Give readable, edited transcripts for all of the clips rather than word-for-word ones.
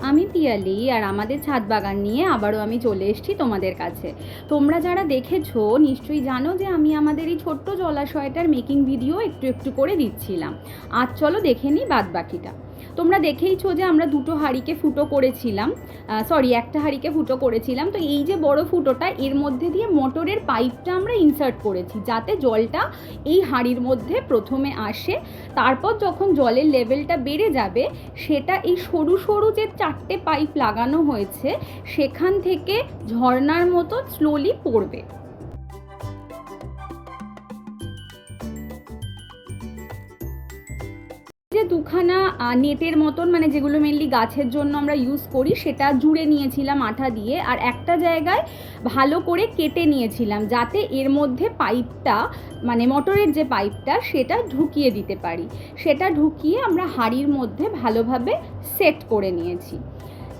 আমি পিয়ালি আর আমাদের ছাদ বাগান নিয়ে আবারও আমি চলে এসেছি তোমাদের কাছে। তোমরা যারা দেখেছো নিশ্চয়ই জানো যে আমি আমাদের এই ছোট্ট জলাশয়টার মেকিং ভিডিও একটু একটু করে দিচ্ছিলাম। আজ চলো দেখে নিই বাদ বাকিটা। তোমরা দেখেইছো যে আমরা দুটো হাঁড়িকে ফুটো করেছিলাম, একটা হাঁড়িকে ফুটো করেছিলাম। তো এই যে বড় ফুটোটা, এর মধ্যে দিয়ে মোটরের পাইপটা আমরা ইনসার্ট করেছি যাতে জলটা এই হাঁড়ির মধ্যে প্রথমে আসে। তারপর যখন জলের লেভেলটা বেড়ে যাবে, সেটা এই সরু সরু যে 4টে পাইপ লাগানো হয়েছে সেখান থেকে ঝর্ণার মতো স্লোলি পড়বে। যে দুখানা নেটের মতন, মানে যেগুলো মেনলি গাছের জন্য আমরা ইউজ করি, সেটা জুড়ে নিয়েছিলাম আঠা দিয়ে, আর একটা জায়গায় ভালো করে কেটে নিয়েছিলাম যাতে এর মধ্যে পাইপটা, মানে মোটরের যে পাইপটা, সেটা ঢুকিয়ে দিতে পারি। সেটা ঢুকিয়ে আমরা হাঁড়ির মধ্যে ভালোভাবে সেট করে নিয়েছি।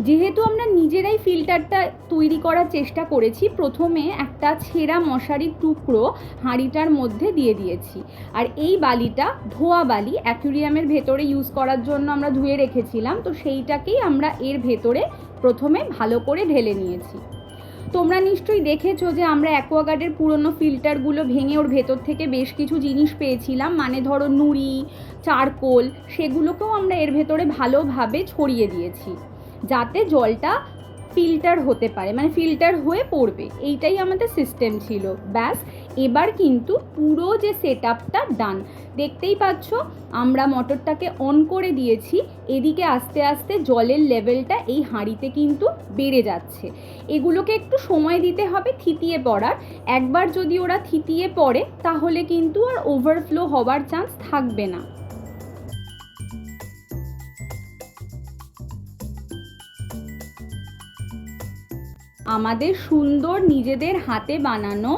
যেহেতু আমরা নিজেরাই ফিল্টারটা তৈরি করার চেষ্টা করেছি, প্রথমে একটা ছেঁড়া মশারির টুকরো হাঁড়িটার মধ্যে দিয়ে দিয়েছি। আর এই বালিটা ধোয়া বালি, অ্যাকুরিয়ামের ভেতরে ইউজ করার জন্য আমরা ধুয়ে রেখেছিলাম, তো সেইটাকেই আমরা এর ভেতরে প্রথমে ভালো করে ঢেলে নিয়েছি। তোমরা নিশ্চয়ই দেখেছো যে আমরা অ্যাকোয়াগার্ডের পুরনো ফিল্টারগুলো ভেঙে ওর ভেতর থেকে বেশ কিছু জিনিস পেয়েছিলাম, মানে ধরো নুড়ি, চারকোল, সেগুলোকেও আমরা এর ভেতরে ভালোভাবে ছড়িয়ে দিয়েছি যাতে জলটা ফিল্টার হতে পারে, মানে ফিল্টার হয়ে পড়বে। এইটাই আমাদের সিস্টেম ছিল। ব্যাস, এবার কিন্তু পুরো যে সেট আপটা ডান। দেখতেই পাচ্ছ আমরা মোটরটাকে অন করে দিয়েছি, এদিকে আস্তে আস্তে জলের লেভেলটা এই হাঁড়িতে কিন্তু বেড়ে যাচ্ছে। এগুলোকে একটু সময় দিতে হবে থিতিয়ে পড়ার। একবার যদি ওরা থিতিয়ে পড়ে তাহলে কিন্তু আর ওভারফ্লো হওয়ার চান্স থাকবে না। আমাদের সুন্দর নিজেদের হাতে বানানো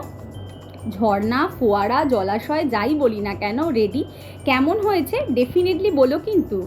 ঝর্ণা, ফোয়ারা, জলাশয়, যাই বলি না কেন, রেডি। কেমন হয়েছে ডেফিনেটলি বলো কিন্তু।